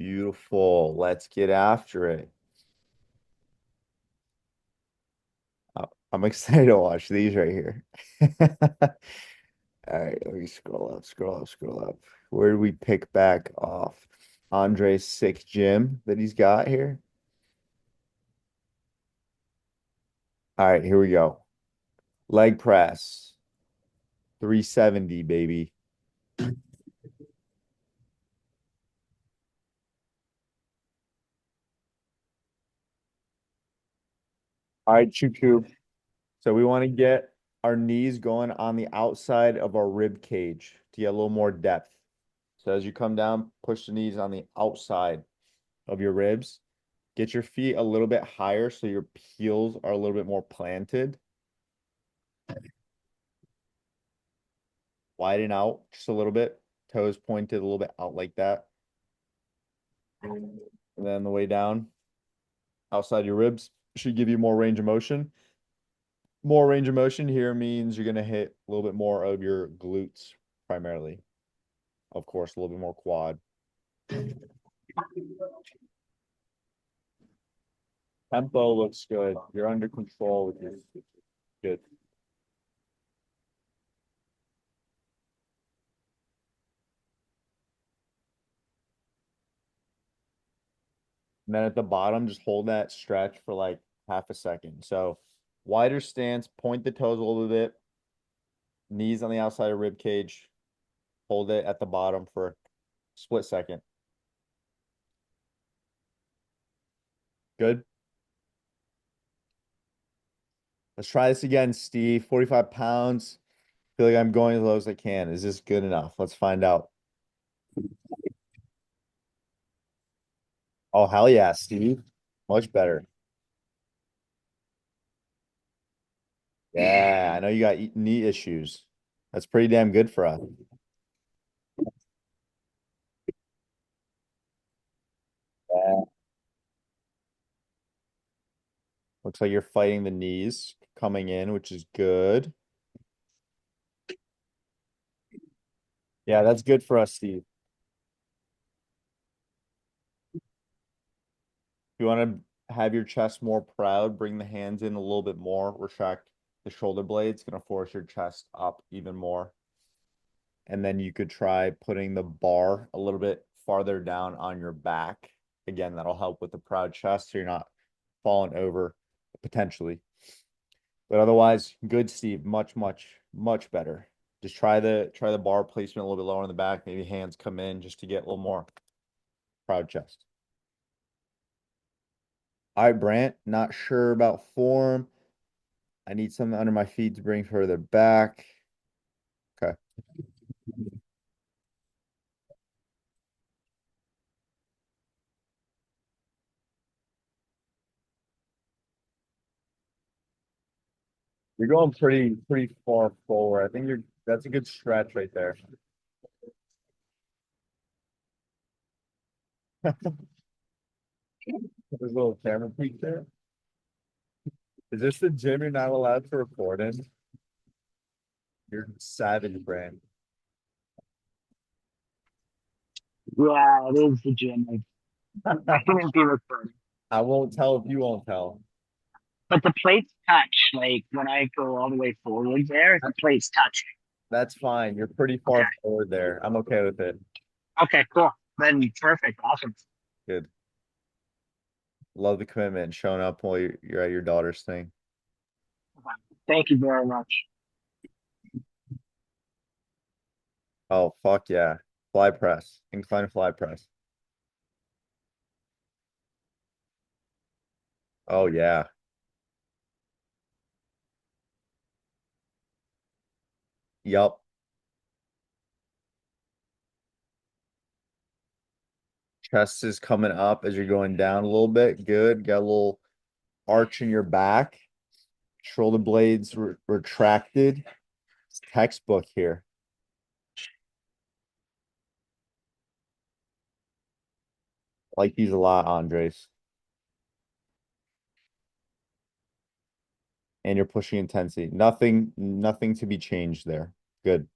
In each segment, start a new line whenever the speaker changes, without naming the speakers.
Beautiful. Let's get after it. I'm excited to watch these right here. All right, let me scroll up. Where do we pick back off? Andre's sick gym that he's got here. All right, here we go. Leg press, 370, baby. All right, choo choo. So we want to get our knees going on the outside of our rib cage to get a little more depth. So as you come down, push the knees on the outside of your ribs. Get your feet a little bit higher so your heels are a little bit more planted. Widen out just a little bit. Toes pointed a little bit out like that. And then the way down, outside your ribs should give you more range of motion. More range of motion here means you're going to hit a little bit more of your glutes primarily. Of course, a little bit more quad. Tempo looks good. You're under control with your good. And then at the bottom, just hold that stretch for like half a second. So wider stance, point the toes a little bit, knees on the outside of rib cage, hold it at the bottom for a split second. Good. Let's try this again, Steve. 45 pounds. Feel like I'm going as low as I can. Is this good enough? Let's find out. Oh, hell yeah, Steve. Much better. Yeah, I know you got knee issues. That's pretty damn good for us. Yeah. Looks like you're fighting the knees coming in, which is good. Yeah, that's good for us, Steve. You want to have your chest more proud, bring the hands in a little bit more, retract the shoulder blades, going to force your chest up even more. And then you could try putting the bar a little bit farther down on your back. Again, that'll help with the proud chest so you're not falling over potentially. But otherwise, good, Steve. Much better. Just try the bar placement a little bit lower in the back. Maybe hands come in just to get a little more proud chest. All right, Brant, not sure about form. I need something under my feet to bring further back. Okay. You're going pretty far forward. I think that's a good stretch right there. There's a little camera peek there. Is this the gym you're not allowed to record in? You're savage, Brant.
Yeah, it is the gym. I couldn't be recording.
I won't tell if you won't tell.
But the plates touch. Like when I go all the way forward there, the plates touch.
That's fine. You're pretty
Okay.
far forward there. I'm okay with it.
Okay, cool. Then perfect. Awesome.
Good. Love the commitment and showing up while you're at your daughter's thing.
Thank you very much.
Oh, fuck yeah. Fly press. Incline fly press. Oh yeah. Yup. Chest is coming up as you're going down a little bit. Good. Got a little arch in your back. Shoulder blades retracted. It's textbook here. I like these a lot, Andres. And you're pushing intensity. Nothing to be changed there. Good.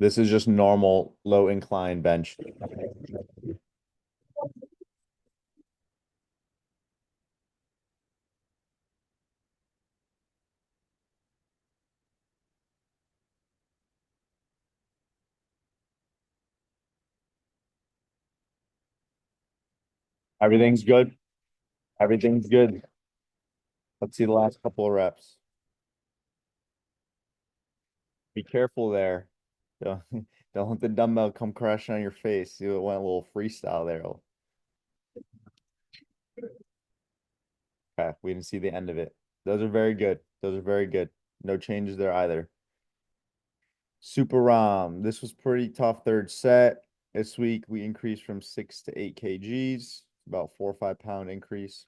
This is just normal low incline bench. Everything's good. Everything's good. Let's see the last couple of reps. Be careful there. Don't, don't let the dumbbell come crashing on your face. You went a little freestyle there. Okay, we didn't see the end of it. Those are very good. Those are very good. No changes there either. Super Rom. This was pretty tough third set. This week we increased from 6 to 8 kgs, about 4 or 5 pound increase.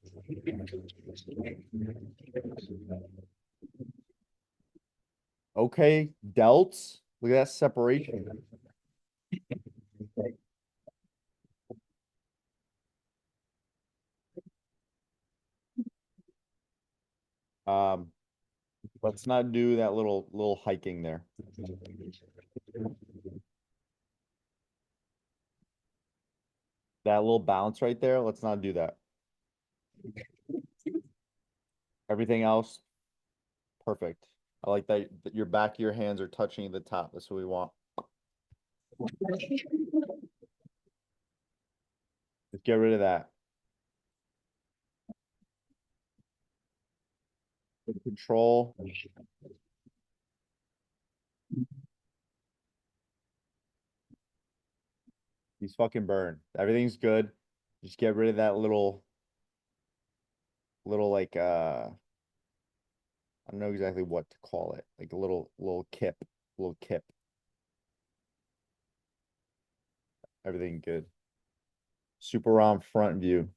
Okay, delts. Look at that separation. Um, let's not do that little hiking there. That little bounce right there, let's not do that. Everything else, perfect. I like that your back of your hands are touching the top. That's what we want. Just get rid of that. Good control. He's fucking burned. Everything's good. Just get rid of that little like I don't know exactly what to call it. Like a little kip. Little kip. Everything good. Super ROM front view.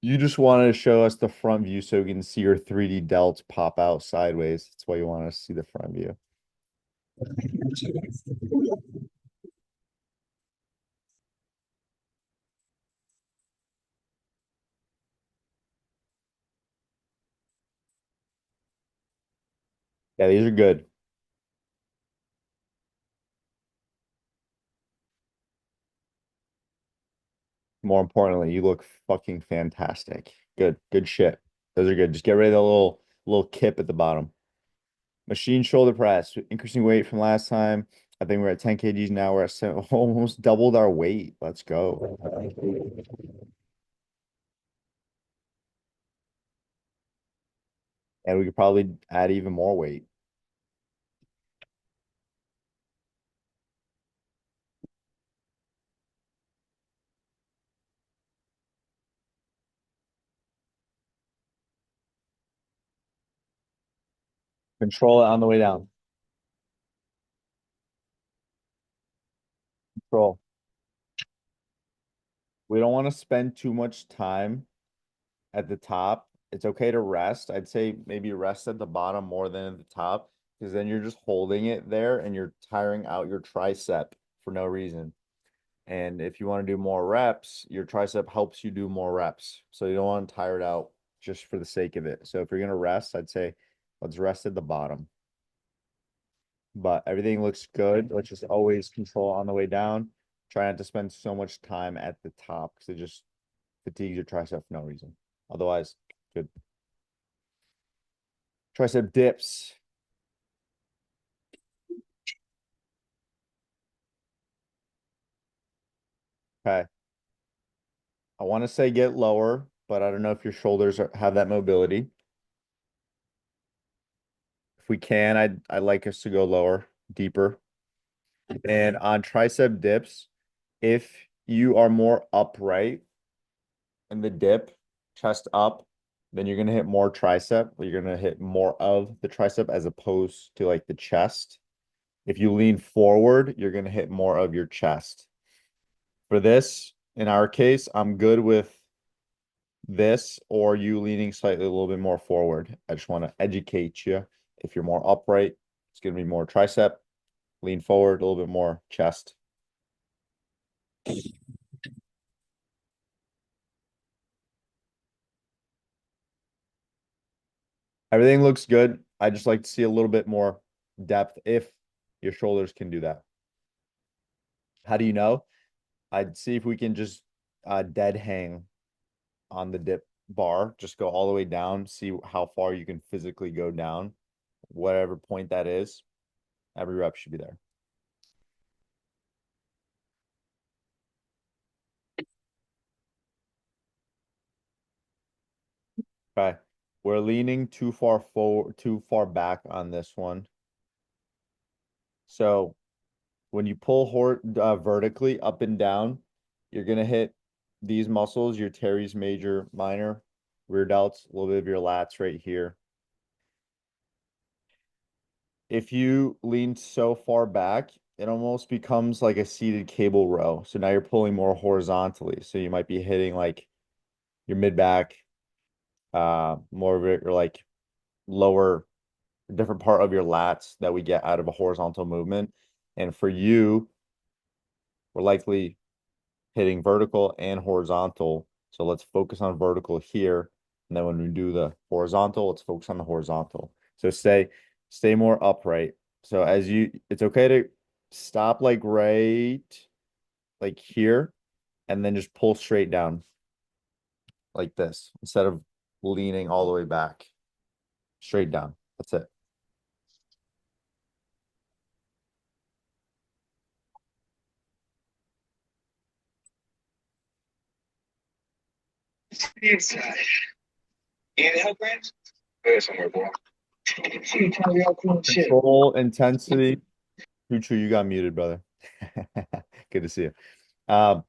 You just wanted to show us the front view so we can see your 3D delts pop out sideways. That's why you want us to see the front view. Yeah, these are good. More importantly, you look fucking fantastic. Good shit. Those are good. Just get rid of the little kip at the bottom. Machine shoulder press, increasing weight from last time. I think we're at 10 kgs now. We're at almost doubled our weight. Let's go. And we could probably add even more weight. Control it on the way down. Control. We don't want to spend too much time at the top. It's okay to rest. I'd say maybe rest at the bottom more than at the top because then you're just holding it there and you're tiring out your tricep for no reason. And if you want to do more reps, your tricep helps you do more reps. So you don't want to tire it out just for the sake of it. So if you're going to rest, I'd say let's rest at the bottom. But everything looks good. Let's just always control on the way down. Try not to spend so much time at the top because it just fatigues your tricep for no reason. Otherwise, good. Tricep dips. Okay. I want to say get lower, but I don't know if your shoulders have that mobility. If we can, I'd like us to go lower, deeper. And on tricep dips, if you are more upright in the dip, chest up, then you're gonna hit more tricep. You're gonna hit more of the tricep as opposed to like the chest. If you lean forward, you're gonna hit more of your chest. For this, in our case, I'm good with this or you leaning slightly a little bit more forward. I just want to educate you. If you're more upright, it's going to be more tricep. Lean forward, a little bit more chest. Everything looks good. I just like to see a little bit more depth if your shoulders can do that. How do you know? I'd see if we can just dead hang on the dip bar, just go all the way down, see how far you can physically go down, whatever point that is. Every rep should be there. Okay. We're leaning too far forward, too far back on this one. So when you pull vertically up and down, you're gonna hit these muscles, your teres major, minor, rear delts, a little bit of your lats right here. If you lean so far back, it almost becomes like a seated cable row. So now you're pulling more horizontally. So you might be hitting like your mid back, more of it, or like lower, different part of your lats that we get out of a horizontal movement. And for you, we're likely hitting vertical and horizontal. So let's focus on vertical here. And then when we do the horizontal, let's focus on the horizontal. So stay more upright. So it's okay to stop like here, and then just pull straight down like this instead of leaning all the way back. Straight down. That's it.
Inside. Inhale, Grant. Go somewhere, boy. See, Tony, all cool shit.
Control intensity. True, you got muted, brother. Good to see you. Um,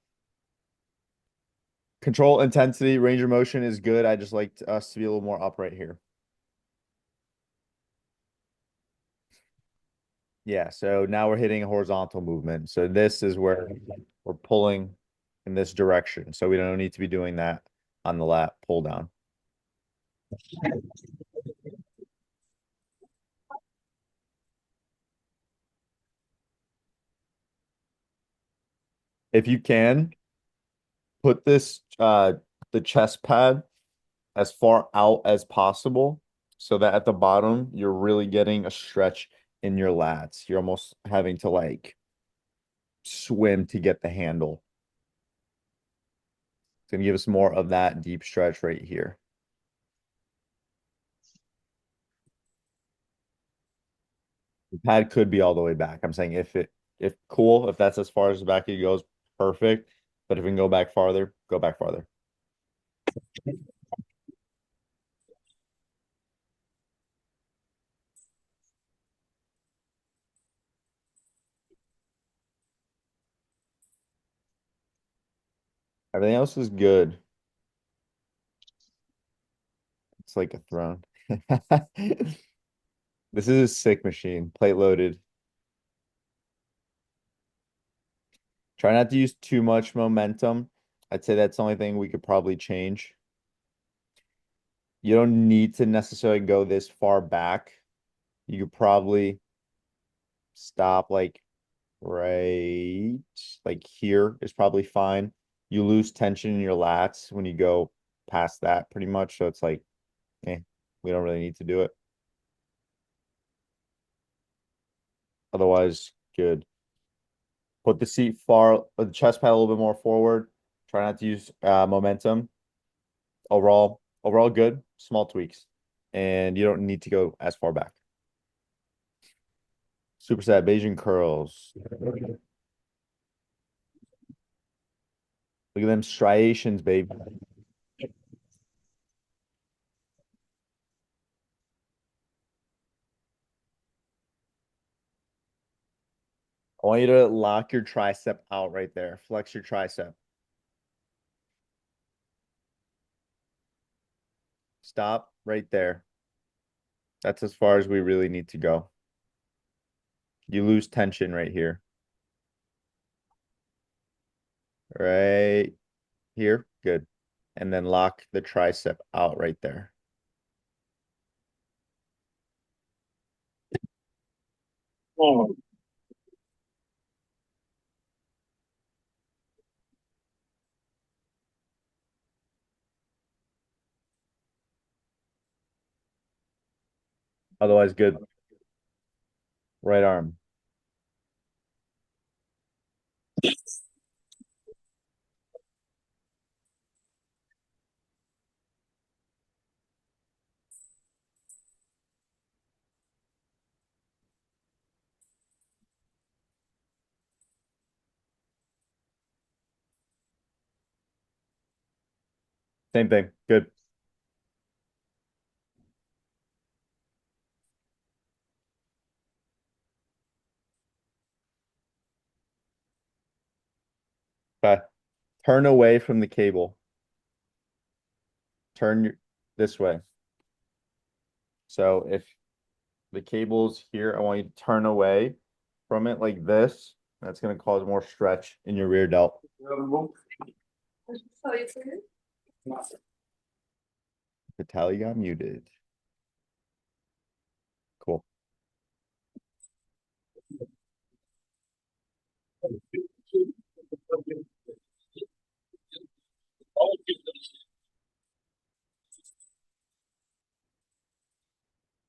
Control intensity, range of motion is good. I just like us to be a little more upright here. Yeah, so now we're hitting a horizontal movement. So this is where we're pulling in this direction. So we don't need to be doing that on the lat pull down. If you can, put the chest pad as far out as possible so that at the bottom you're really getting a stretch in your lats. You're almost having to like swim to get the handle. It's gonna give us more of that deep stretch right here. The pad could be all the way back. I'm saying if cool, if that's as far as the back it goes, perfect. But if we can go back farther, go back farther. Everything else is good. It's like a throne. This is a sick machine, plate loaded. Try not to use too much momentum. I'd say that's the only thing we could probably change. You don't need to necessarily go this far back. You could probably stop right like here is probably fine. You lose tension in your lats when you go past that pretty much. So it's like, we don't really need to do it. Otherwise, good. Put the chest pad a little bit more forward. Try not to use momentum. Overall good. Small tweaks, and you don't need to go as far back. Superset Bayesian curls. Look at them striations, babe. I want you to lock your tricep out right there. Flex your tricep. Stop right there. That's as far as we really need to go. You lose tension right here. Right here. Good. And then lock the tricep out right there.
Oh,
Otherwise, good. Right arm. Same thing. Good. Okay. Turn away from the cable. This way. So if the cable's here, I want you to turn away from it like this. That's going to cause more stretch in your rear delt. The tally got muted. Cool.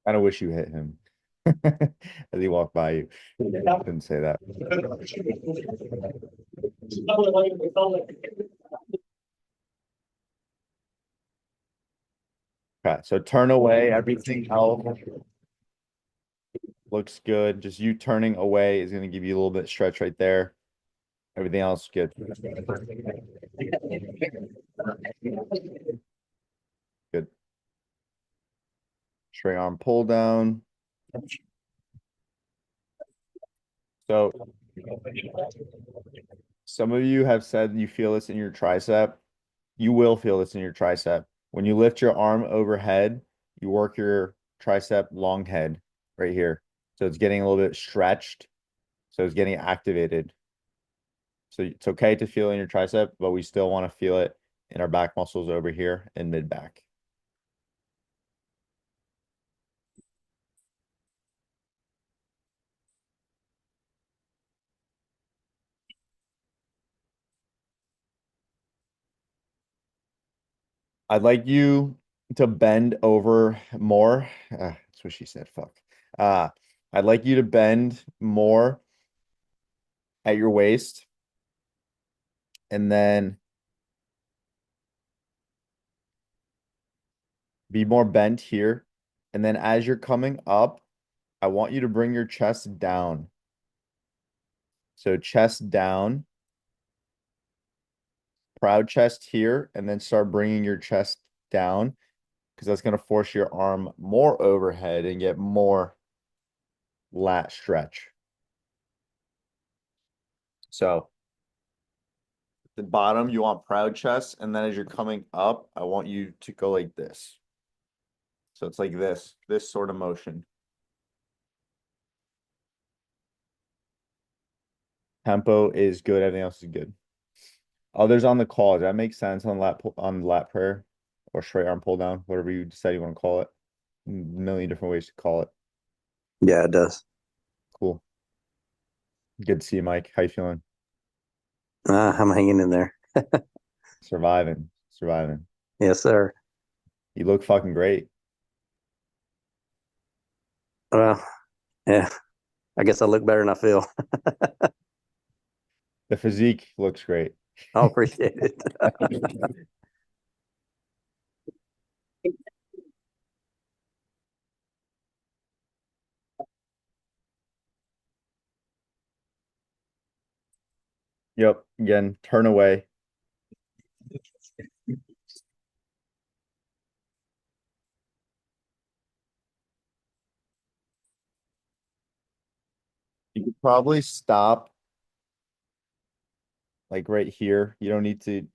I don't wish you hit him as he walked by you. I didn't say that. Okay, so turn away. Everything else looks good. Just you turning away is going to give you a little bit of stretch right there. Everything else good. Good. Straight arm pull down. So some of you have said you feel this in your tricep. You will feel this in your tricep. When you lift your arm overhead, you work your tricep long head right here. So it's getting a little bit stretched. So it's getting activated. So it's okay to feel in your tricep, but we still want to feel it in our back muscles over here and mid back. I'd like you to bend over more. That's what she said. Fuck. Uh, I'd like you to bend more at your waist and then be more bent here. And then as you're coming up, I want you to bring your chest down. So chest down, proud chest here, and then start bringing your chest down because that's going to force your arm more overhead and get more lat stretch. So the bottom, you want proud chest, and then as you're coming up, I want you to go like this. So it's like this sort of motion. Tempo is good, everything else is good. Others on the call, does that make sense on lat prayer or straight arm pull down, whatever you decide you want to call it? A million different ways to call it.
Yeah, it does.
Cool. Good to see you, Mike. How you feeling?
I'm hanging in there.
Surviving. Surviving.
Yes, sir.
You look fucking great.
Well, yeah, I guess I look better than I feel.
The physique looks great.
I appreciate it.
Yep. Again, turn away. You could probably stop like right here. You don't need to,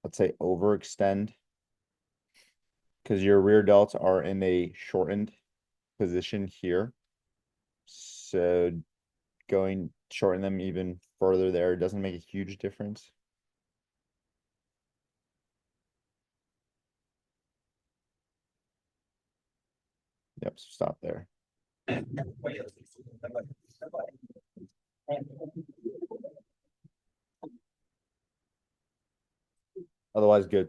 let's say, overextend because your rear delts are in a shortened position here. So going shorten them even further there doesn't make a huge difference. Yep, so stop there. Otherwise, good.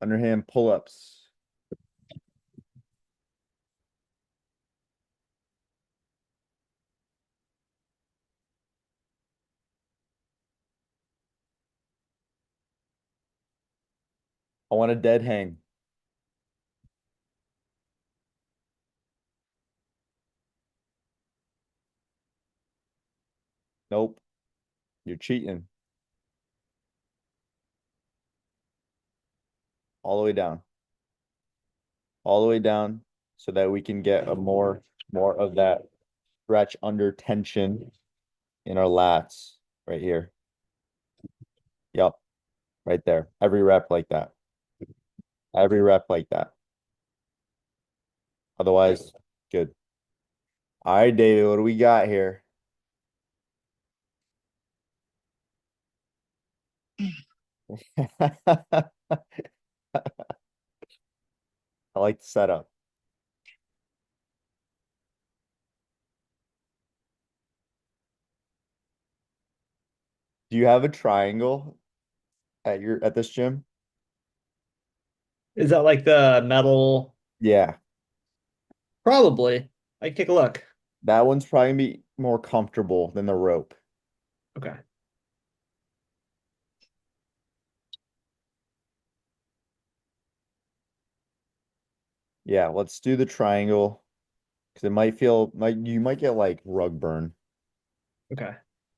Underhand pull-ups. I want a dead hang. Nope. You're cheating. All the way down. All the way down so that we can get a more of that stretch under tension in our lats right here. Yep. Right there. Every rep like that. Every rep like that. Otherwise, good. All right, David, what do we got here? I like the setup. Do you have a triangle at this gym?
Is that like the metal?
Yeah.
Probably. I can take a look.
That one's probably gonna be more comfortable than the rope.
Okay.
Yeah, let's do the triangle because it might feel like you might get like rug burn.
Okay.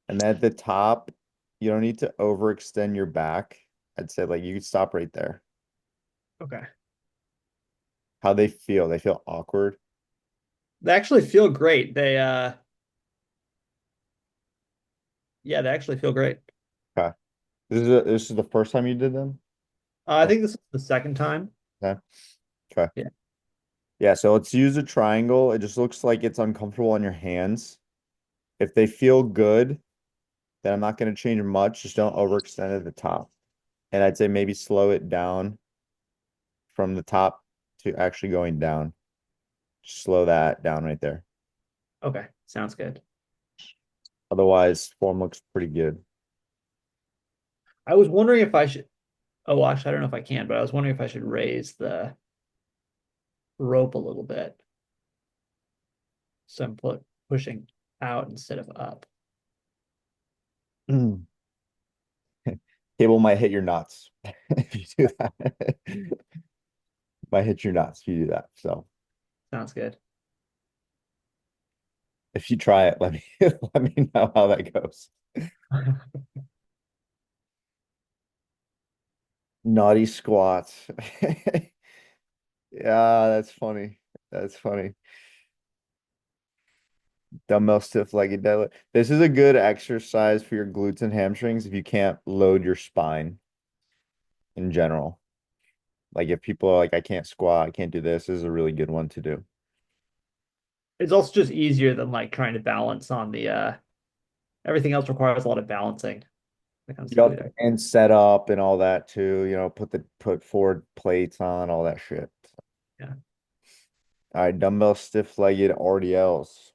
And then at the top, you don't need to overextend your back. I'd say like you could stop right there.
Okay.
How they feel? They feel awkward.
They actually feel great. Yeah, they actually feel great.
Okay. This is the first time you did them?
I think this is the second time.
Okay. Okay.
Yeah.
Yeah, so let's use a triangle. It just looks like it's uncomfortable on your hands. If they feel good, then I'm not going to change much. Just don't overextend at the top. And I'd say maybe slow it down from the top to actually going down. Just slow that down right there.
Okay. Sounds good.
Otherwise, form looks pretty good.
I was wondering if I should. Oh, actually, I don't know if I can, but I was wondering if I should raise the rope a little bit. So I'm pushing out instead of up.
Cable might hit your nuts if you do that. Might hit your nuts if you do that. So
Sounds good.
if you try it, let me let me know how that goes. Naughty squats. Yeah, that's funny. That's funny. Dumbbell stiff legged deadlift. This is a good exercise for your glutes and hamstrings if you can't load your spine in general. Like if people are like, I can't squat, I can't do this is a really good one to do.
It's also just easier than like trying to balance on the everything else requires a lot of balancing when it comes to
Yep.
glute.
And set up and all that too, put forward plates on, all that shit.
Yeah.
All right, dumbbell stiff legged RDLs.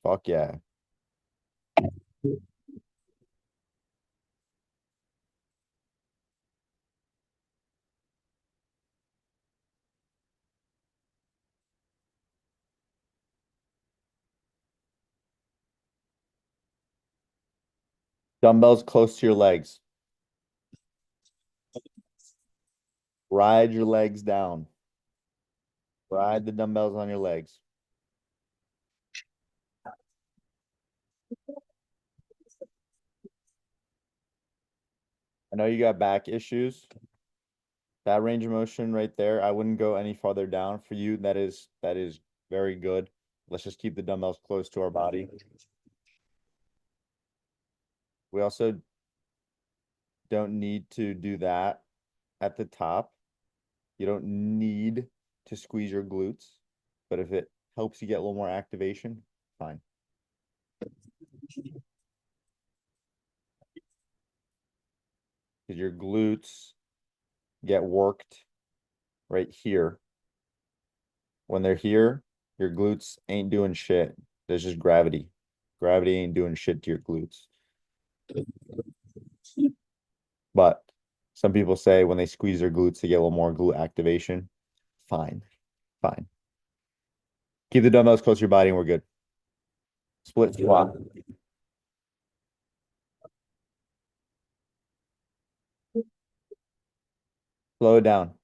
Fuck yeah. Dumbbells close to your legs. Ride your legs down. Ride the dumbbells on your legs. I know you got back issues. That range of motion right there, I wouldn't go any farther down for you. That is very good. Let's just keep the dumbbells close to our body. We also don't need to do that at the top. You don't need to squeeze your glutes, but if it helps you get a little more activation, fine. Because your glutes get worked right here. When they're here, your glutes ain't doing shit. There's just gravity. Gravity ain't doing shit to your glutes. But some people say when they squeeze their glutes, they get a little more glute activation. Fine. Fine. Keep the dumbbells close to your body and we're good. Split squat. Slow it down.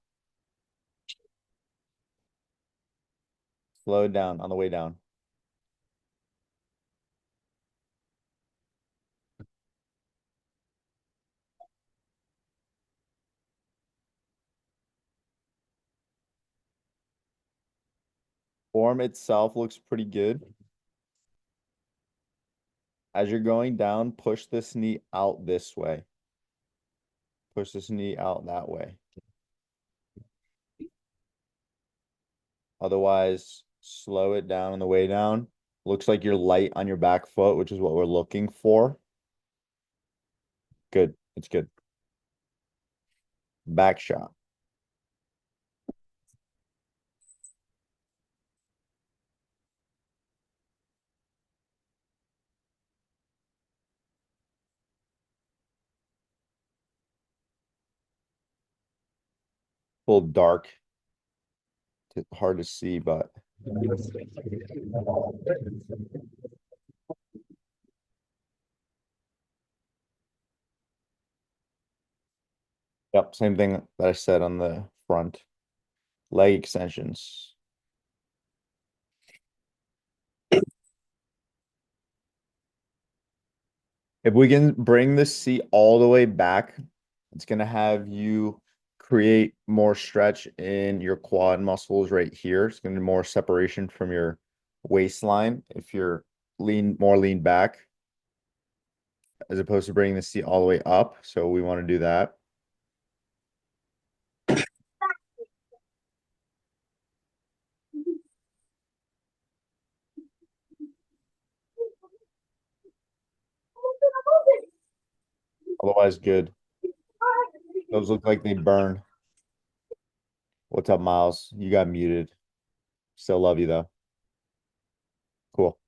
Slow it down on the way down. Form itself looks pretty good. As you're going down, push this knee out this way. Push this knee out that way. Otherwise, slow it down on the way down. Looks like you're light on your back foot, which is what we're looking for. Good. It's good. Back shot. A little dark. Hard to see, but yep, same thing that I said on the front. Leg extensions. If we can bring the seat all the way back, it's gonna have you create more stretch in your quad muscles right here. It's gonna be more separation from your waistline if you're more lean back, as opposed to bringing the seat all the way up. So we want to do that. Otherwise, good. Those look like they burn. What's up, Miles? You got muted. Still love you though. Cool.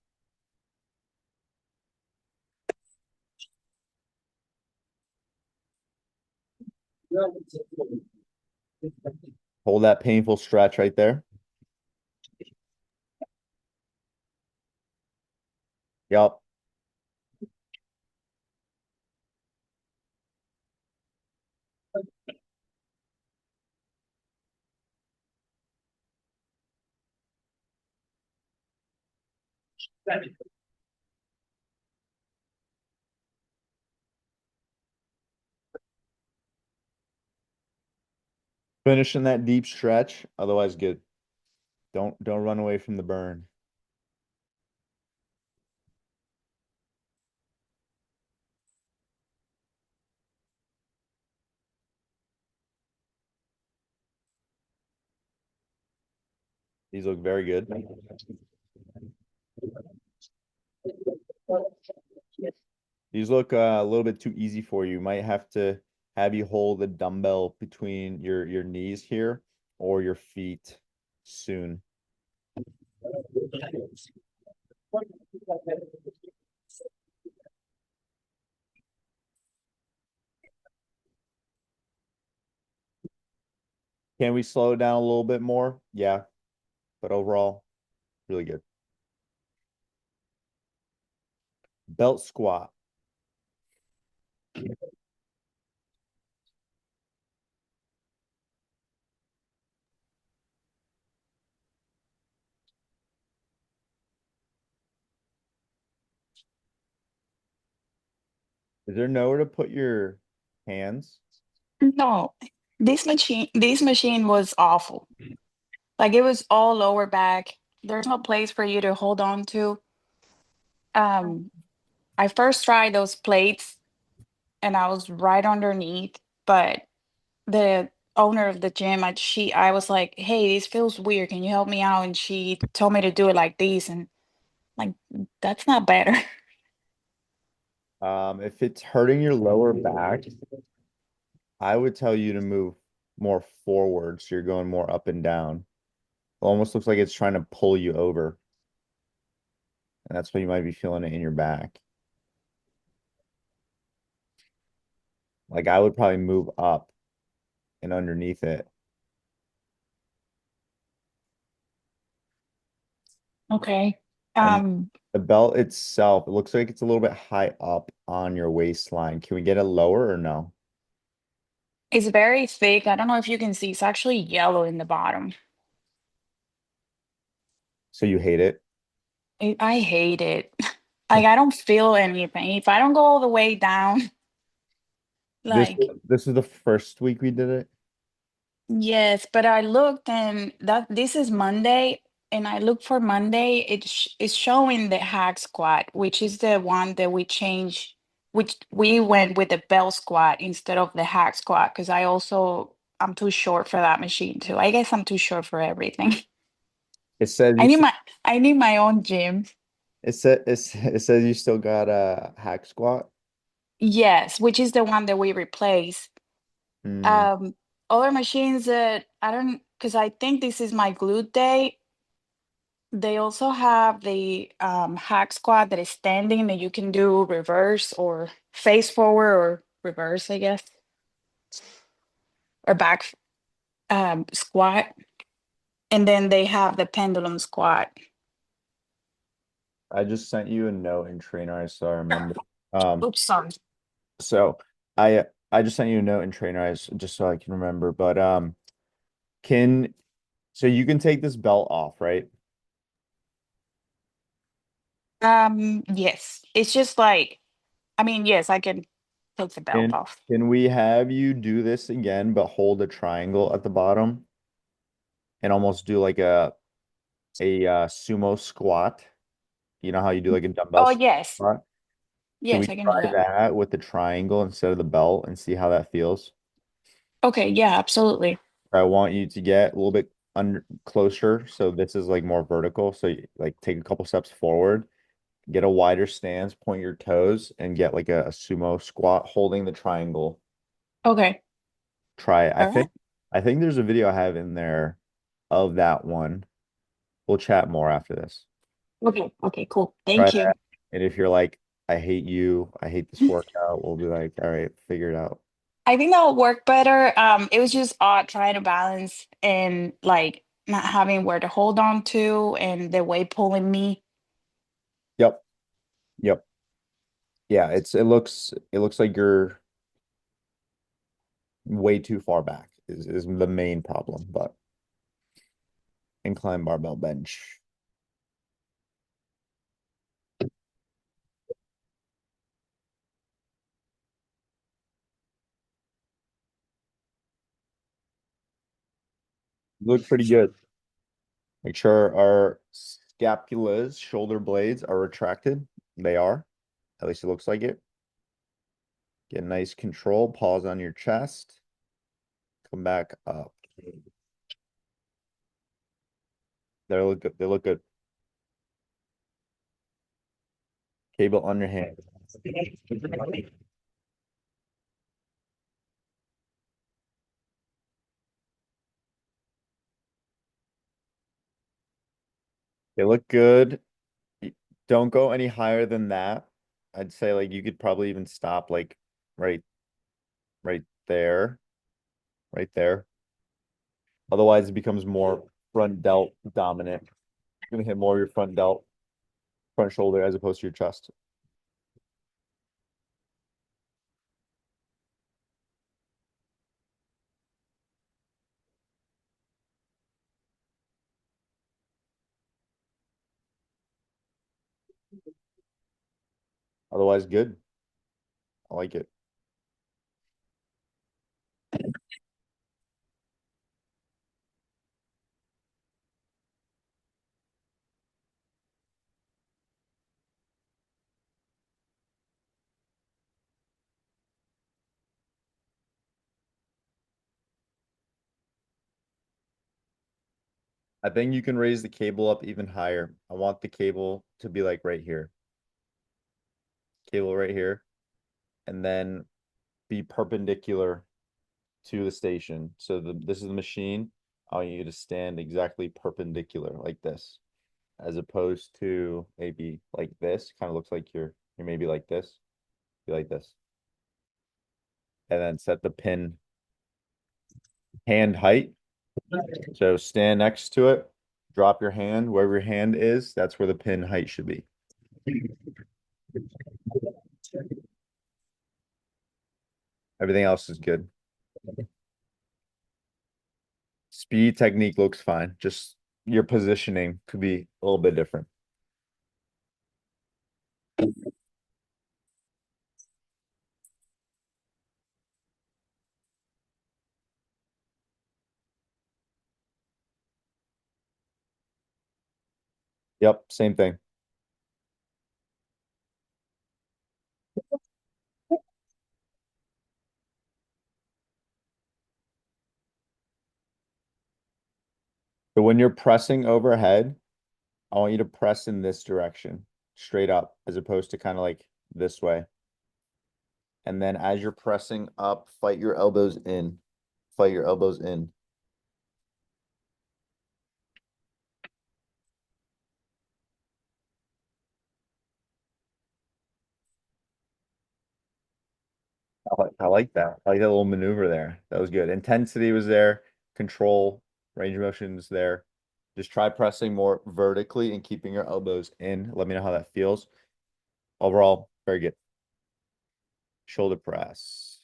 Hold that painful stretch right there. Yep. Finishing that deep stretch. Otherwise, good. Don't run away from the burn. These look very good. These look a little bit too easy for you. Might have to have you hold the dumbbell between your knees here or your feet soon. Can we slow it down a little bit more? Yeah, but overall, really good. Belt squat. Is there nowhere to put your hands?
No, this machine was awful. Like it was all lower back. There's no place for you to hold on to. Um, I first tried those plates and I was right underneath, but the owner of the gym, I was like, "Hey, this feels weird. Can you help me out?" And she told me to do it like this, and like that's not better.
If it's hurting your lower back, I would tell you to move more forward so you're going more up and down. It almost looks like it's trying to pull you over. And that's why you might be feeling it in your back. Like I would probably move up and underneath it.
Okay.
And
Um,
the belt itself, it looks like it's a little bit high up on your waistline. Can we get it lower or no?
It's very thick. I don't know if you can see. It's actually yellow in the bottom.
So you hate it?
I hate it. Like I don't feel anything. If I don't go all the way down,
This
like
this is the first week we did it.
yes, but I looked and that this is Monday and I looked for Monday. It's showing the hack squat, which is the one that we changed, which we went with the bell squat instead of the hack squat because I'm too short for that machine too. I guess I'm too short for everything.
It says
I
you
need
s-
my own gym.
it says you still got a hack squat.
Yes, which is the one that we replaced.
Hmm.
Um, Other machines that I don't, because I think this is my glute day. They also have the hack squat that is standing that you can do reverse or face forward or reverse, I guess, or back squat. And then they have the pendulum squat.
I just sent you a note in Trainer, so I remember. Um,
Oops, sorry.
so I just sent you a note in Trainer Eyes just so I can remember. But can so you can take this belt off, right?
Yes, it's just like, I mean, yes, I can take the belt
Can
off.
can we have you do this again, but hold a triangle at the bottom and almost do like a sumo squat? You know how you do like a dumbbell
Oh, yes,
squat? Can we
yes, I can do
try
that.
that with the triangle instead of the belt and see how that feels?
Okay, yeah, absolutely.
I want you to get a little bit under closer. So this is like more vertical. So you, like take a couple steps forward, get a wider stance, point your toes, and get like a sumo squat holding the triangle.
Okay,
Try it.
all right.
I think there's a video I have in there of that one. We'll chat more after this.
Okay, okay, cool.
Try
Thank you.
that. And if you're like, I hate you, I hate this workout, we'll be like, all right, figure it out.
I think that'll work better. It was just odd trying to balance and like not having where to hold on to and the weight pulling me.
Yep. Yep. Yeah, it looks like you're way too far back is the main problem, but incline barbell bench. Look pretty good. Make sure our scapulas, shoulder blades are retracted. They are. At least it looks like it. Get nice control. Pause on your chest. Come back up. They look good. They look good. Cable underhand. They look good. Don't go any higher than that. I'd say like you could probably even stop like right right there. Right there. Otherwise it becomes more front delt dominant. You're gonna hit more of your front delt, front shoulder as opposed to your chest. Otherwise, good. I like it. I think you can raise the cable up even higher. I want the cable to be like right here. Cable right here. And then be perpendicular to the station. So this is the machine. I want you to stand exactly perpendicular like this, as opposed to maybe like this. Kind of looks like you're maybe like this. Be like this. And then set the pin hand height. So stand next to it, drop your hand wherever your hand is. That's where the pin height should be. Everything else is good. Speed technique looks fine. Just your positioning could be a little bit different. Yep, same thing. So when you're pressing overhead, I want you to press in this direction, straight up, as opposed to kind of like this way. And then as you're pressing up, fight your elbows in. Fight your elbows in. I like that. I like that little maneuver there. That was good. Intensity was there. Control, range of motion is there. Just try pressing more vertically and keeping your elbows in. Let me know how that feels. Overall, very good. Shoulder press.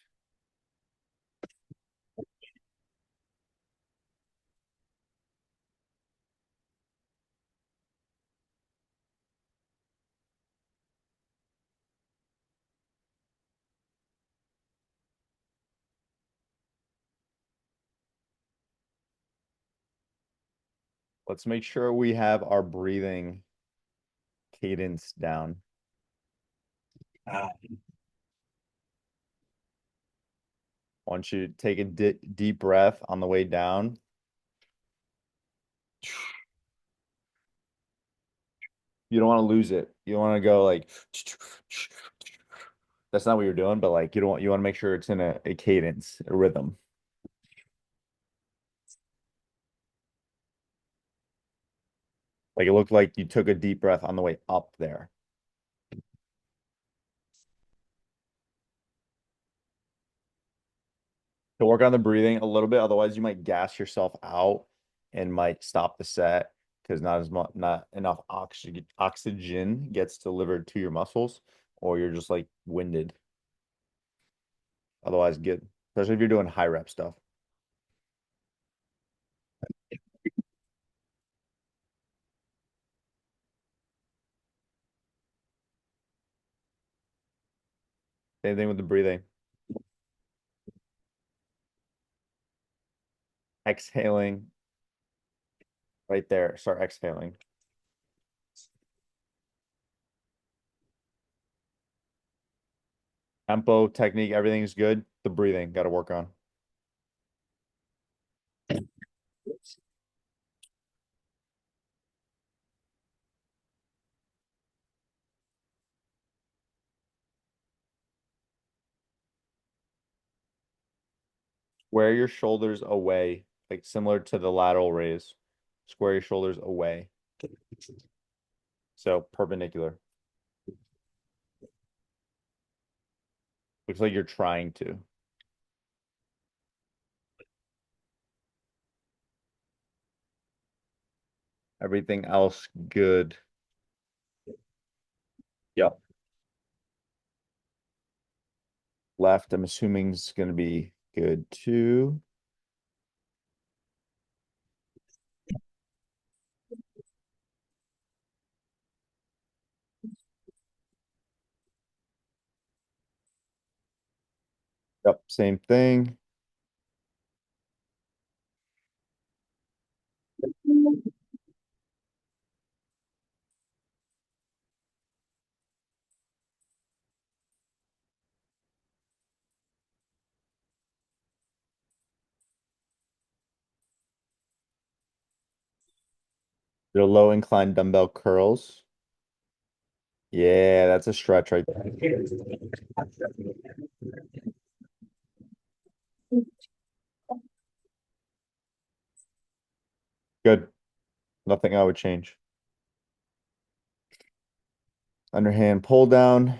Let's make sure we have our breathing cadence down. Want you to take a deep breath on the way down. You don't want to lose it. You don't want to go like that's not what you're doing, but like you want to make sure it's in a cadence, a rhythm. Like it looked like you took a deep breath on the way up there. To work on the breathing a little bit, otherwise you might gas yourself out and might stop the set because not enough oxygen gets delivered to your muscles, or you're just like winded. Otherwise, good, especially if you're doing high rep stuff. Same thing with the breathing. Exhaling right there. Start exhaling. Tempo, technique, everything's good. The breathing, got to work on. Square your shoulders away, like similar to the lateral raise. Square your shoulders away. So perpendicular. Looks like you're trying to. Everything else good. Yep. Left, I'm assuming is going to be good too. Yep, same thing. Your low inclined dumbbell curls. Yeah, that's a stretch right there. Good. Nothing I would change. Underhand pull down.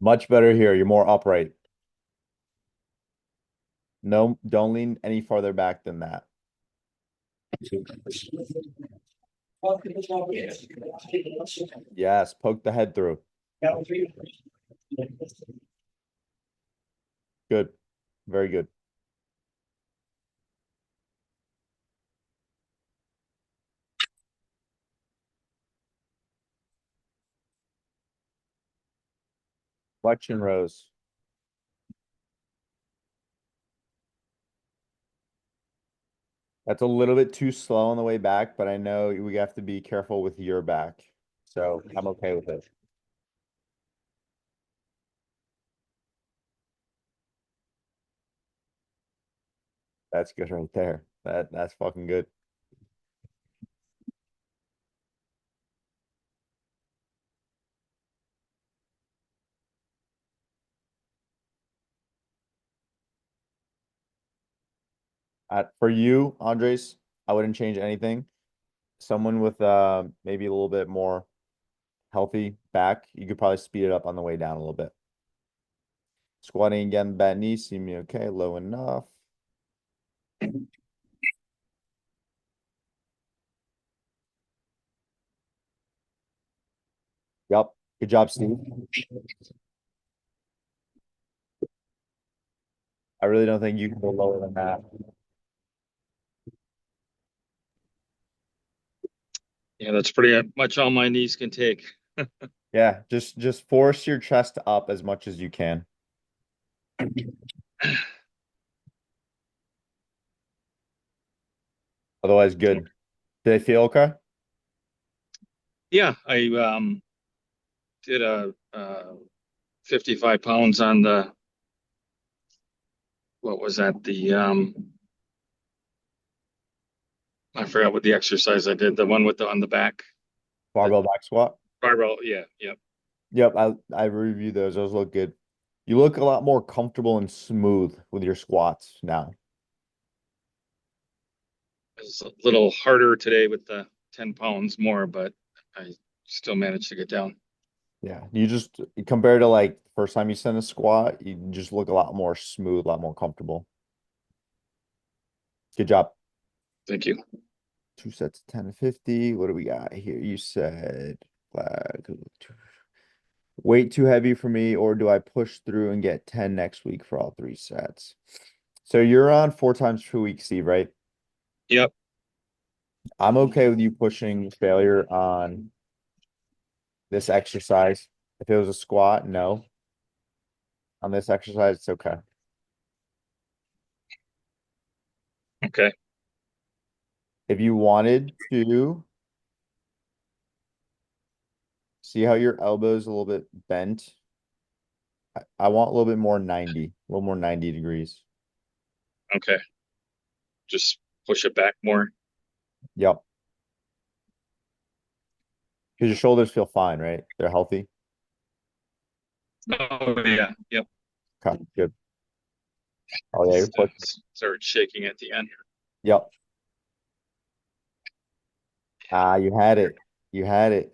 Much better here. You're more upright. No, don't lean any farther back than that. Yes, poke the head through. Good. Very good. Flexion rows. That's a little bit too slow on the way back, but I know we have to be careful with your back. So I'm okay with it. That's good right there. That's fucking good. For you, Andres, I wouldn't change anything. Someone with maybe a little bit more healthy back, you could probably speed it up on the way down a little bit. Squatting again, bad knee, seem okay, low enough. Yep. Good job, Steve. I really don't think you can go lower than that.
Yeah, that's pretty much all my knees can take.
Yeah, just force your chest up as much as you can. Otherwise, good. Did they feel okay?
Yeah, I did a 55 pounds on the, what was that? The I forgot what the exercise I did. The one with the on the back.
Barbell back squat.
Barbell. Yeah, yep.
Yep, I reviewed those. Those look good. You look a lot more comfortable and smooth with your squats now.
It's a little harder today with the 10 pounds more, but I still managed to get down.
Yeah, you just compared to like the first time you sent a squat, you just look a lot more smooth, a lot more comfortable. Good job.
Thank you.
2 sets of 10 to 50. What do we got here? You said flag. Weight too heavy for me, or do I push through and get 10 next week for all 3 sets? So you're on 4 times per week, Steve, right?
Yep.
I'm okay with you pushing failure on this exercise. If it was a squat, no. On this exercise, it's okay.
Okay.
If you wanted to see how your elbow is a little bit bent, I want a little bit more 90, a little more 90 degrees.
Okay. Just push it back more.
Yep. Because your shoulders feel fine, right? They're healthy.
Oh yeah. Yep.
Okay, good. Oh yeah, you're pushing.
Start shaking at the end.
Yep. Ah, you had it. You had it.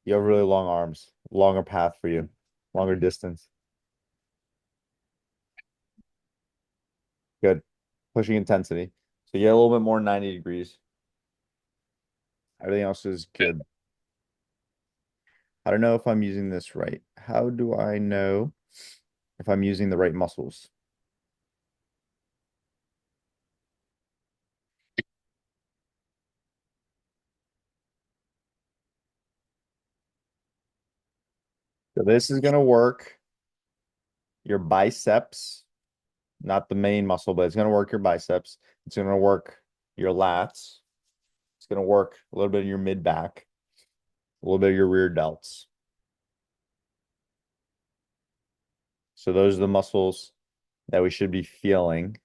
You have really long arms, longer path for you, longer distance. Good. Pushing intensity. So you get a little bit more 90 degrees. Everything else is good. I don't know if I'm using this right. How do I know if I'm using the right muscles? So this is going to work your biceps, not the main muscle, but it's going to work your biceps. It's going to work your lats. It's going to work a little bit of your mid back, a little bit of your rear delts. So those are the muscles that we should be feeling.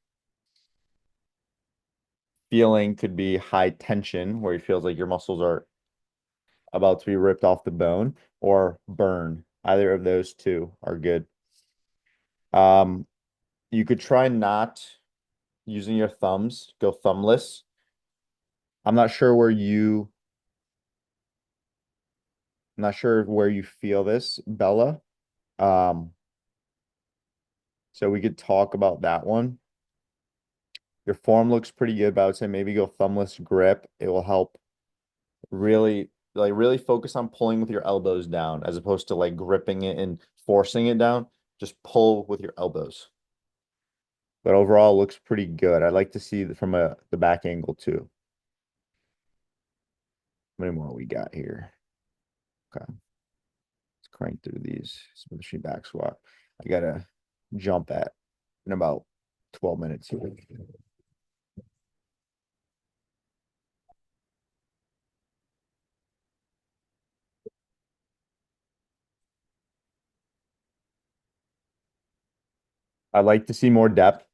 Feeling could be high tension, where it feels like your muscles are about to be ripped off the bone, or burn. Either of those two are good. You could try not using your thumbs, go thumbless. I'm not sure where you feel this, Bella. So we could talk about that one. Your form looks pretty good, but I would say maybe go thumbless grip. It will help really really focus on pulling with your elbows down as opposed to like gripping it and forcing it down. Just pull with your elbows. But overall, it looks pretty good. I'd like to see from the back angle too. How many more we got here? Okay. Let's crank through these. Smith machine back squat. I gotta jump at in about 12 minutes here. I'd like to see more depth.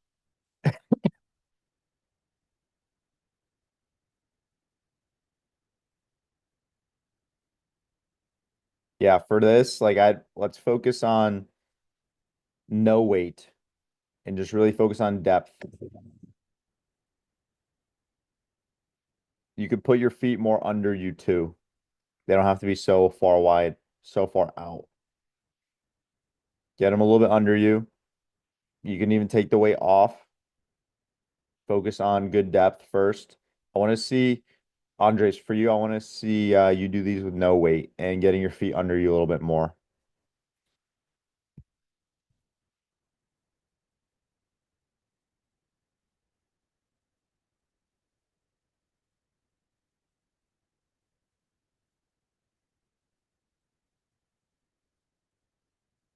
Yeah, for this, like let's focus on no weight and just really focus on depth. You could put your feet more under you too. They don't have to be so far wide, so far out. Get them a little bit under you. You can even take the weight off. Focus on good depth first. I want to see, Andres, for you, I want to see you do these with no weight and getting your feet under you a little bit more.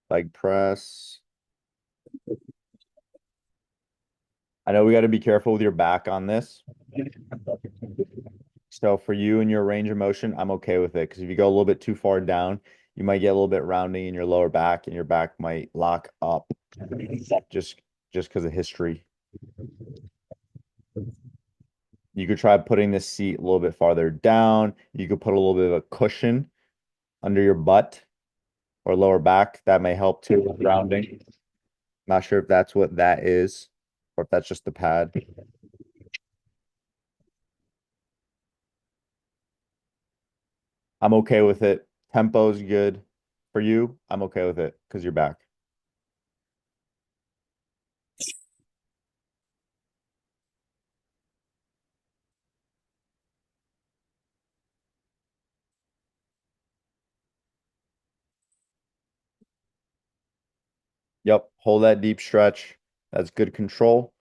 Leg press. I know we got to be careful with your back on this. So for you and your range of motion, I'm okay with it. Because if you go a little bit too far down, you might get a little bit rounding in your lower back and your back might lock up just because of history. You could try putting this seat a little bit farther down. You could put a little bit of a cushion under your butt or lower back. That may help too with rounding. Not sure if that's what that is or if that's just the pad. I'm okay with it. Tempo's good for you. I'm okay with it because you're back. Yep. Hold that deep stretch. That's good control.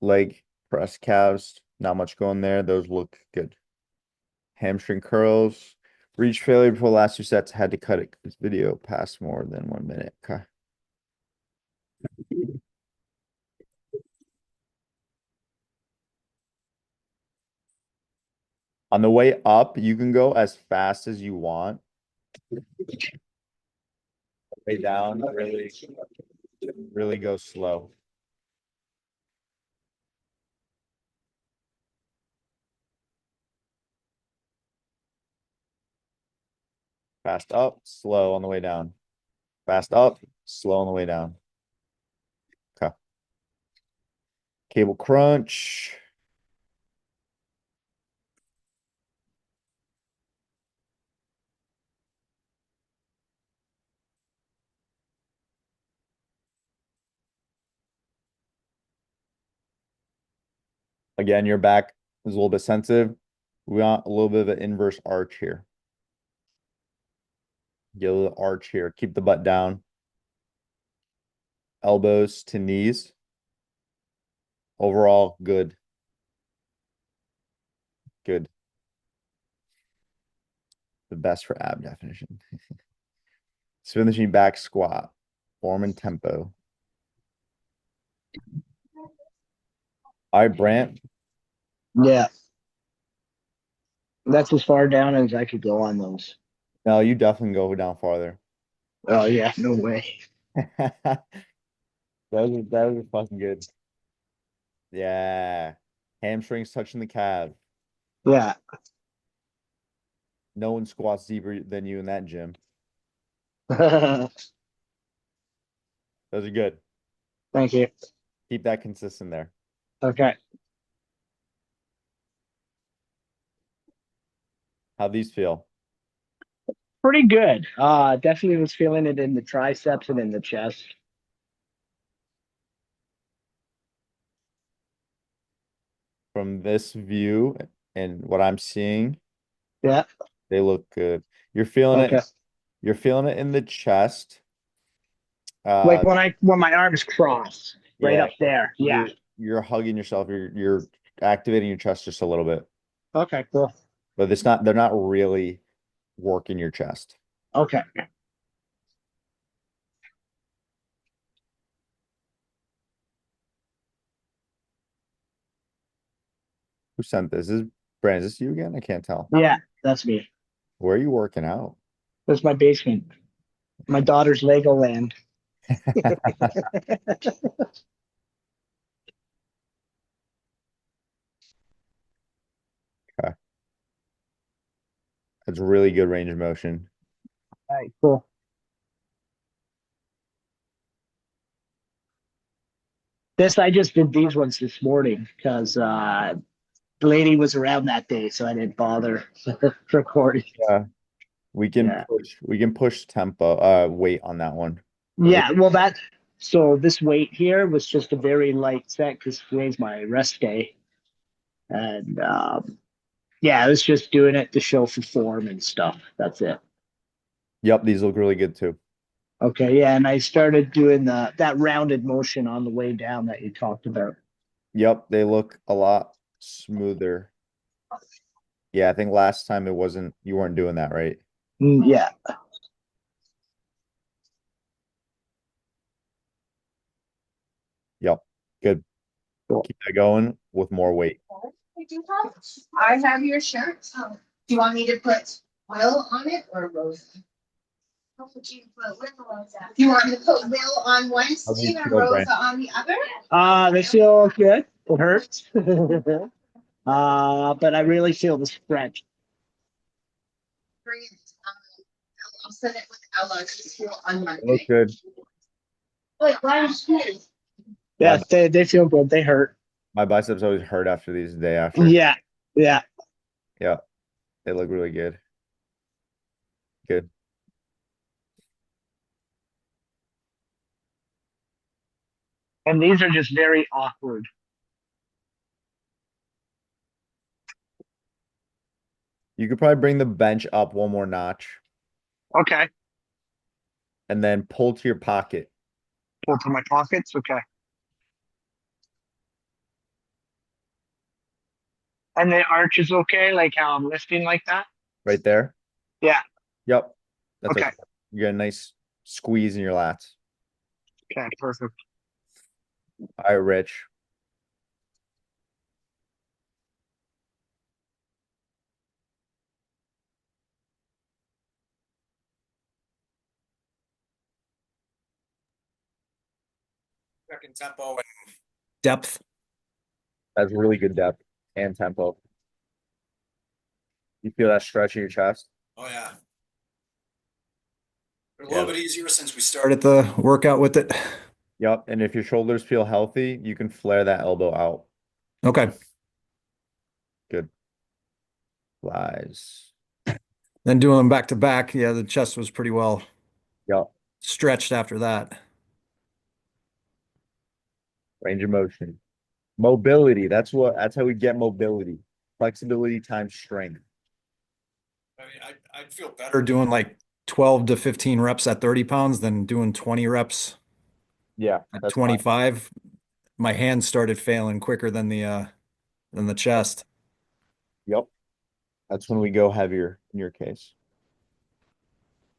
Leg press calves. Not much going there. Those look good. Hamstring curls. Reach failure before the last two sets. Had to cut it. This video past more than 1 minute. Okay. On the way up, you can go as fast as you want. Way down, really go slow. Fast up, slow on the way down. Fast up, slow on the way down. Okay. Cable crunch. Again, your back is a little bit sensitive. We want a little bit of an inverse arch here. Get a little arch here. Keep the butt down. Elbows to knees. Overall, good. Good. The best for ab definition. Smith machine back squat. Form and tempo. All right, Brant.
Yeah. That's as far down as I could go on those.
No, you definitely go down farther.
Oh yeah, no way.
That was fucking good. Yeah. Hamstrings touching the calf.
Yeah.
No one squats deeper than you in that gym.
Thank
Those are good.
you.
Keep that consistent there.
Okay.
How these feel?
Pretty good. Definitely was feeling it in the triceps and in the chest.
from this view and what I'm seeing,
Yeah.
they look good. You're feeling
Okay.
it. You're feeling it in the chest.
Like when my arms cross right
Yeah,
up there. Yeah.
you're hugging yourself. You're activating your chest just a little bit,
Okay, cool.
but it's not. They're not really working your chest.
Okay.
Who sent this? Is Brandon? Is this you again? I can't tell.
Yeah, that's me.
Where are you working out?
That's my basement. My daughter's Legoland.
That's really good range of motion.
All right, cool. I just did these ones this morning because the lady was around that day, so I didn't bother recording.
Yeah, we can
Yeah.
push tempo, weight on that one.
Yeah, well, so this weight here was just a very light set because today's my rest day. And yeah, I was just doing it to show for form and stuff. That's it.
Yep, these look really good too.
Okay, yeah, and I started doing that rounded motion on the way down that you talked about.
Yep, they look a lot smoother. Yeah, I think last time you weren't doing that, right?
Yeah.
Yep, good.
Cool.
Keep that going with more weight.
I have your shirt. Do you want me to put Will on it or Rosa? I'll put you put Will on that. Do you want me to put Will on one
How do you
sleeve and
feel,
Rosa
Brent?
on the other?
They feel good. It hurts. But I really feel the stretch.
Bring it. I'll send it with Ella to school on
Look
Monday.
good.
Wait, why is she?
Yeah, they feel good. They hurt.
My biceps always hurt after these the day after.
Yeah, yeah.
Yeah, they look really good. Good.
And these are just very awkward.
You could probably bring the bench up one more notch
Okay.
and then pull to your pocket.
Pull to my pockets. Okay. And the arch is okay, like how I'm lifting like that.
Right there.
Yeah.
Yep. That's
Okay.
okay. You got a nice squeeze in your lats.
Okay. Perfect.
All right, Rich.
Second tempo and depth.
That's really good depth and tempo. You feel that stretch in your chest?
Oh yeah. A
Yeah.
little bit easier since we started the workout with it.
Yep. And if your shoulders feel healthy, you can flare that elbow out.
Okay.
Good. Flies.
Then doing them back to back, yeah, the chest was pretty well
Yep.
stretched after that.
Range of motion. Mobility. That's how we get mobility. Flexibility times strength.
I mean, I'd feel better doing like 12 to 15 reps at 30 pounds than doing 20 reps
Yeah.
at
That's fine.
25. My hands started failing quicker than the chest.
Yep. That's when we go heavier in your case.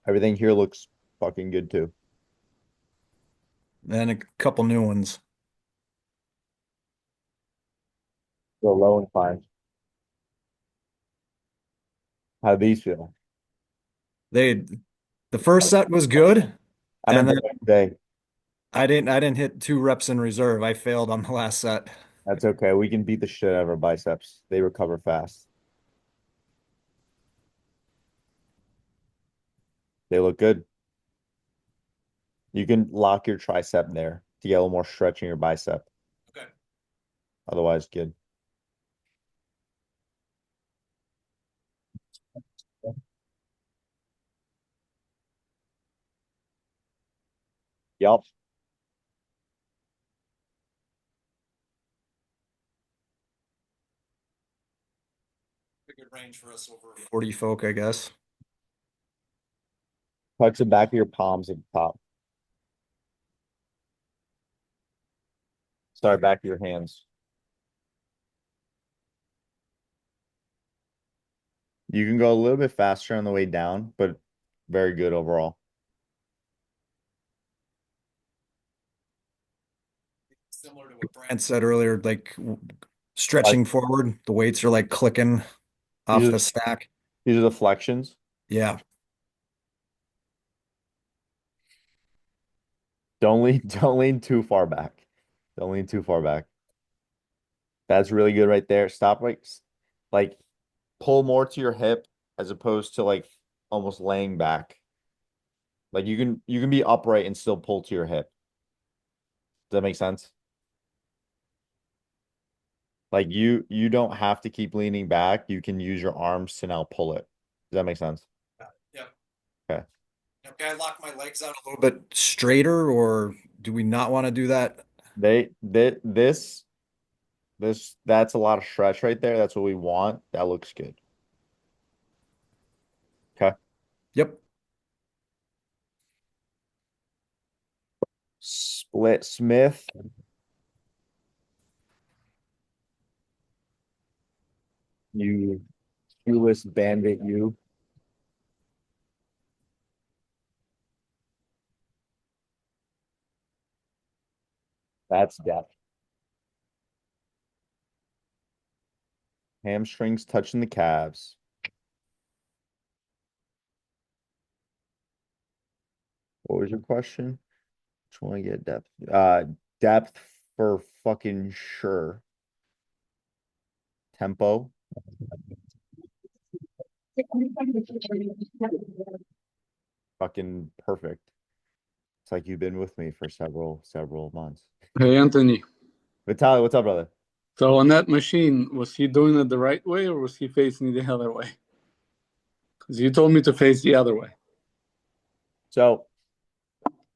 Everything here looks fucking good too.
And a couple new ones.
Go low and fine. How do these feel?
The first set was good.
I
And
mean, day.
I didn't hit 2 reps in reserve. I failed on the last set.
That's okay. We can beat the shit out of our biceps. They recover fast. They look good. You can lock your tricep there to get a little more stretch in your bicep.
Okay.
Otherwise, good. Yep.
range for us over 40 folk, I guess.
Touch the back of your palms at the top. Sorry, back of your hands. You can go a little bit faster on the way down, but very good overall.
Similar to what Brant said earlier, like stretching forward, the weights are like clicking off
These are-
the stack.
These are the flexions.
Yeah.
Don't lean too far back. Don't lean too far back. That's really good right there. Stop like pull more to your hip as opposed to like almost laying back. Like you can be upright and still pull to your hip. Does that make sense? Like you don't have to keep leaning back. You can use your arms to now pull it. Does that make sense?
Yep.
Okay.
Okay, I lock my legs out a little bit straighter, or do we not want to do that?
This that's a lot of stretch right there. That's what we want. That looks good. Okay.
Yep.
Split Smith. You shoeless bandit, you. That's depth. Hamstrings touching the calves. What was your question? Just want to get depth. Depth for fucking sure. Tempo. Fucking perfect. It's like you've been with me for several months.
Hey, Anthony.
Vitaly, what's up, brother?
So on that machine, was he doing it the right way or was he facing the other way? Because you told me to face the other way.
So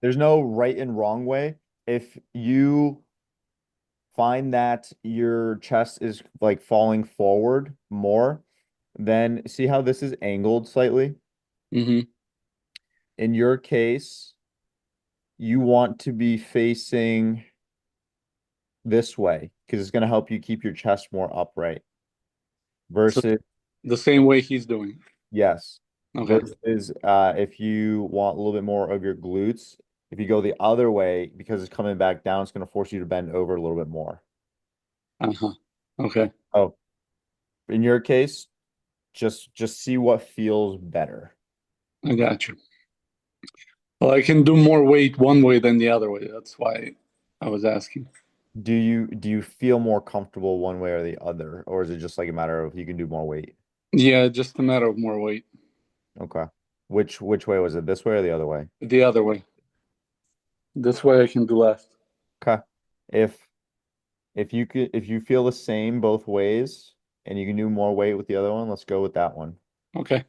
there's no right and wrong way. If you find that your chest is like falling forward more, then see how this is angled slightly?
Mm-hmm.
In your case, you want to be facing this way because it's going to help you keep your chest more upright. Versus,
The same way he's doing.
yes.
Okay.
Versus if you want a little bit more of your glutes, if you go the other way, because it's coming back down, it's going to force you to bend over a little bit more.
Uh-huh. Okay.
Oh, in your case, just see what feels better.
I got you. Well, I can do more weight one way than the other way. That's why I was asking.
Do you feel more comfortable one way or the other, or is it just like a matter of you can do more weight?
Yeah, just a matter of more weight.
Okay. Which way was it? This way or the other way?
The other way. This way I can do less.
Okay. If you feel the same both ways and you can do more weight with the other one, let's go with that one.
Okay.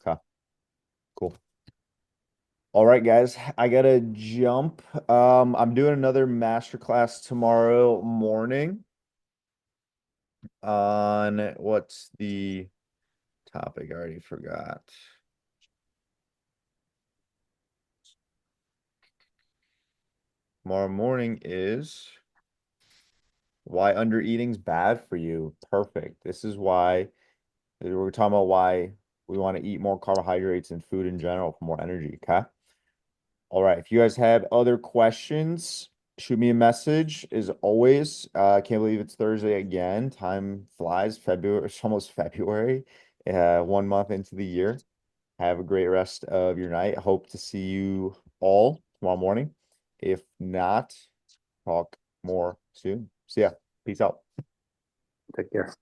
Okay. Cool. All right, guys, I gotta jump. I'm doing another masterclass tomorrow morning on what's the topic? I already forgot. Tomorrow morning is why undereating's bad for you. Perfect. This is why we're talking about why we want to eat more carbohydrates and food in general for more energy. Okay. All right. If you guys have other questions, shoot me a message. As always, I can't believe it's Thursday again. Time flies. February, it's almost February. 1 month into the year. Have a great rest of your night. Hope to see you all tomorrow morning. If not, talk more soon. See ya. Peace out.
Take care.